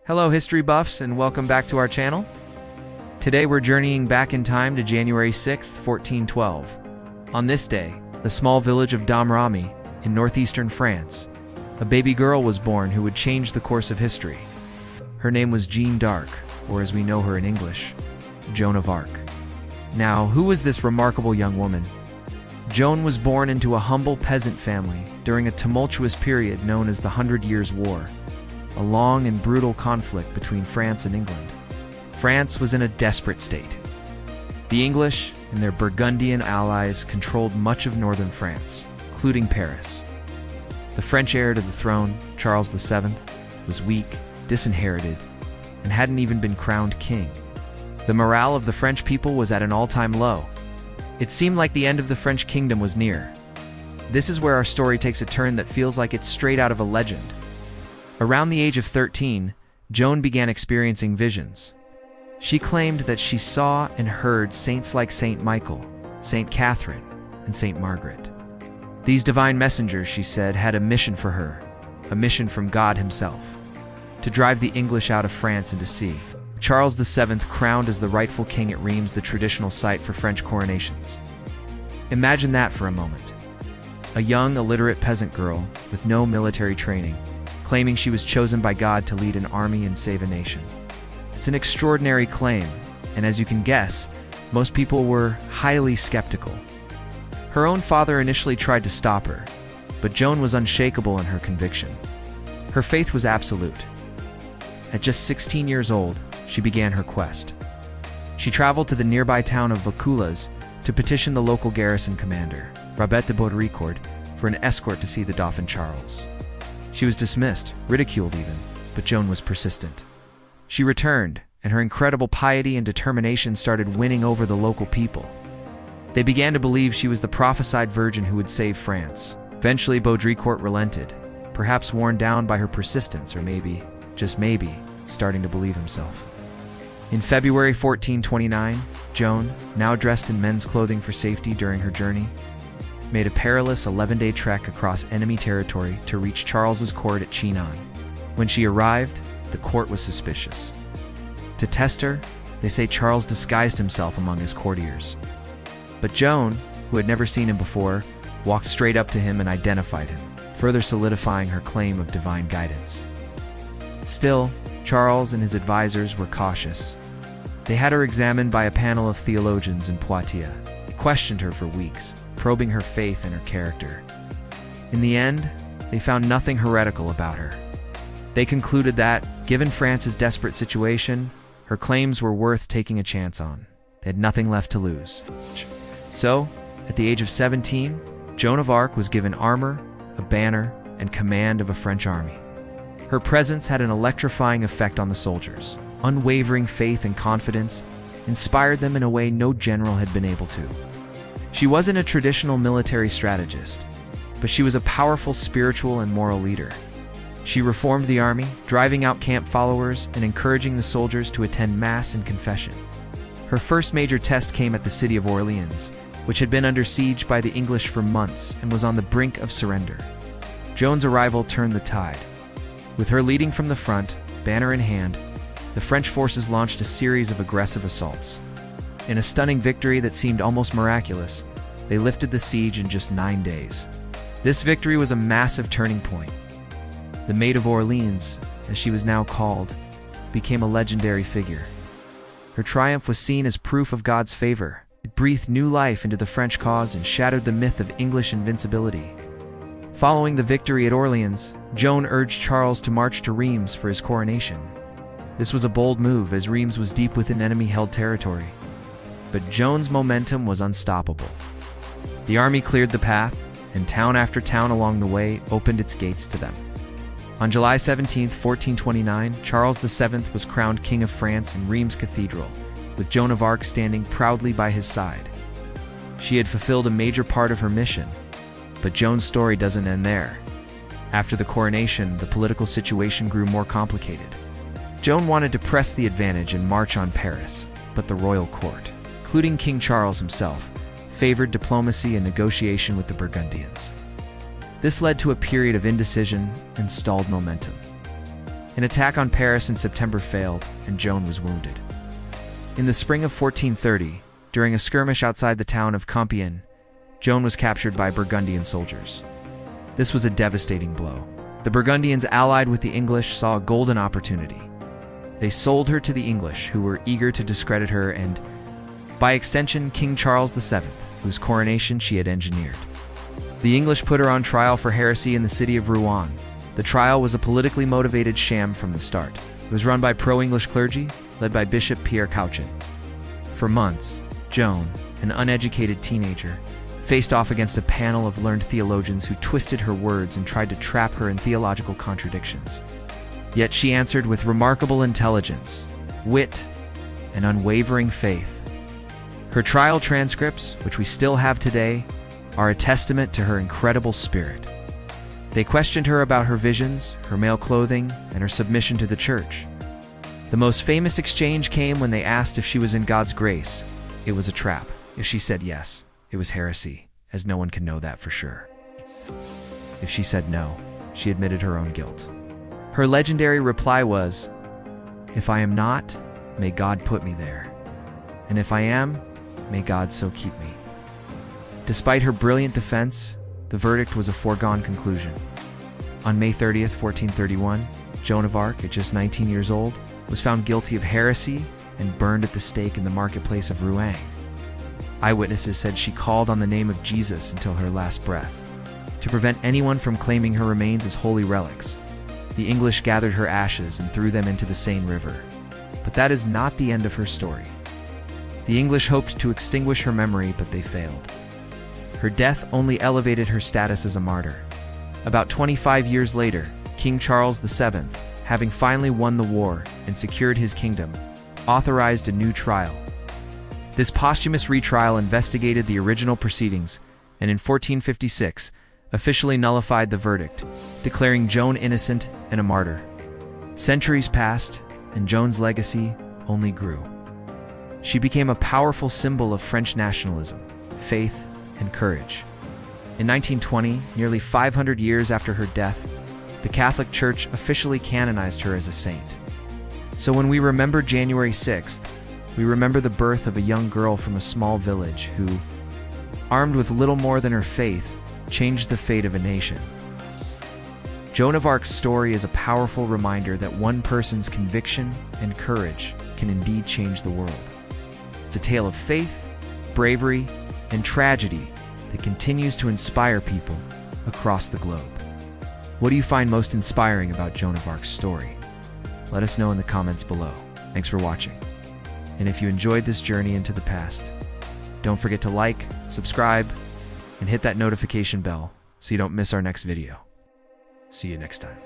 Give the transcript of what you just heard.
Hello history buffs and welcome back to our channel. Today we're journeying back in time to January 6th, 1412. On this day, the small village of Domrémy in northeastern France, a baby girl was born who would change the course of history. Her name was Jeanne d'Arc, or as we know her in English, Joan of Arc. Now, who was this remarkable young woman? Joan was born into a humble peasant family during a tumultuous period known as the 100 Years' War, a long and brutal conflict between France and England. France was in a desperate state. The English and their Burgundian allies controlled much of northern France, including Paris. The French heir to the throne, Charles VII, was weak, disinherited, and hadn't even been crowned king. The morale of the French people was at an all-time low. It seemed like the end of the French kingdom was near. This is where our story takes a turn that feels like it's straight out of a legend. Around the age of 13, Joan began experiencing visions. She claimed that she saw and heard saints like Saint Michael, Saint Catherine, and Saint Margaret. These divine messengers, she said, had a mission for her, a mission from God himself, to drive the English out of France and to sea. Charles VII crowned as the rightful king at Reims, the traditional site for French coronations. Imagine that for a moment. A young, illiterate peasant girl with no military training, claiming she was chosen by God to lead an army and save a nation. It's an extraordinary claim, and as you can guess, most people were highly skeptical. Her own father initially tried to stop her, but Joan was unshakable in her conviction. Her faith was absolute. At just 16 years old, she began her quest. She traveled to the nearby town of Vaucouleurs to petition the local garrison commander, Robert de Baudricourt, for an escort to see the Dauphin Charles. She was dismissed, ridiculed even, but Joan was persistent. She returned, and her incredible piety and determination started winning over the local people. They began to believe she was the prophesied virgin who would save France. Eventually, Baudricourt relented, perhaps worn down by her persistence, or maybe, just maybe, starting to believe himself. In February 1429, Joan, now dressed in men's clothing for safety during her journey, made a perilous 11-day trek across enemy territory to reach Charles's court at Chinon. When she arrived, the court was suspicious. To test her, they say Charles disguised himself among his courtiers. But Joan, who had never seen him before, walked straight up to him and identified him, further solidifying her claim of divine guidance. Still, Charles and his advisors were cautious. They had her examined by a panel of theologians in Poitiers. They questioned her for weeks, probing her faith and her character. In the end, they found nothing heretical about her. They concluded that, given France's desperate situation, her claims were worth taking a chance on. They had nothing left to lose. So, at the age of 17, Joan of Arc was given armor, a banner, and command of a French army. Her presence had an electrifying effect on the soldiers. Unwavering faith and confidence inspired them in a way no general had been able to. She wasn't a traditional military strategist, but she was a powerful spiritual and moral leader. She reformed the army, driving out camp followers and encouraging the soldiers to attend mass and confession. Her first major test came at the city of Orléans, which had been under siege by the English for months and was on the brink of surrender. Joan's arrival turned the tide. With her leading from the front, banner in hand, the French forces launched a series of aggressive assaults. In a stunning victory that seemed almost miraculous, they lifted the siege in just 9 days. This victory was a massive turning point. The Maid of Orleans, as she was now called, became a legendary figure. Her triumph was seen as proof of God's favor. It breathed new life into the French cause and shattered the myth of English invincibility. Following the victory at Orleans, Joan urged Charles to march to Reims for his coronation. This was a bold move, as Reims was deep within enemy-held territory. But Joan's momentum was unstoppable. The army cleared the path, and town after town along the way opened its gates to them. On July 17, 1429, Charles VII was crowned King of France in Reims Cathedral, with Joan of Arc standing proudly by his side. She had fulfilled a major part of her mission, but Joan's story doesn't end there. After the coronation, the political situation grew more complicated. Joan wanted to press the advantage and march on Paris, but the royal court, including King Charles himself, favored diplomacy and negotiation with the Burgundians. This led to a period of indecision and stalled momentum. An attack on Paris in September failed, and Joan was wounded. In the spring of 1430, during a skirmish outside the town of Compiègne, Joan was captured by Burgundian soldiers. This was a devastating blow. The Burgundians, allied with the English, saw a golden opportunity. They sold her to the English, who were eager to discredit her and, by extension, King Charles VII, whose coronation she had engineered. The English put her on trial for heresy in the city of Rouen. The trial was a politically motivated sham from the start. It was run by pro-English clergy, led by Bishop Pierre Cauchon. For months, Joan, an uneducated teenager, faced off against a panel of learned theologians who twisted her words and tried to trap her in theological contradictions. Yet she answered with remarkable intelligence, wit, and unwavering faith. Her trial transcripts, which we still have today, are a testament to her incredible spirit. They questioned her about her visions, her male clothing, and her submission to the church. The most famous exchange came when they asked if she was in God's grace. It was a trap. If she said yes, it was heresy, as no one can know that for sure. If she said no, she admitted her own guilt. Her legendary reply was, "If I am not, may God put me there. And if I am, may God so keep me." Despite her brilliant defense, the verdict was a foregone conclusion. On May 30th, 1431, Joan of Arc, at just 19 years old, was found guilty of heresy and burned at the stake in the marketplace of Rouen. Eyewitnesses said she called on the name of Jesus until her last breath. To prevent anyone from claiming her remains as holy relics, the English gathered her ashes and threw them into the Seine River. But that is not the end of her story. The English hoped to extinguish her memory, but they failed. Her death only elevated her status as a martyr. About 25 years later, King Charles VII, having finally won the war and secured his kingdom, authorized a new trial. This posthumous retrial investigated the original proceedings and in 1456 officially nullified the verdict, declaring Joan innocent and a martyr. Centuries passed, and Joan's legacy only grew. She became a powerful symbol of French nationalism, faith, and courage. In 1920, nearly 500 years after her death, the Catholic Church officially canonized her as a saint. So when we remember January 6th, we remember the birth of a young girl from a small village who, armed with little more than her faith, changed the fate of a nation. Joan of Arc's story is a powerful reminder that one person's conviction and courage can indeed change the world. It's a tale of faith, bravery, and tragedy that continues to inspire people across the globe. What do you find most inspiring about Joan of Arc's story? Let us know in the comments below. Thanks for watching. And if you enjoyed this journey into the past, don't forget to like, subscribe, and hit that notification bell so you don't miss our next video. See you next time.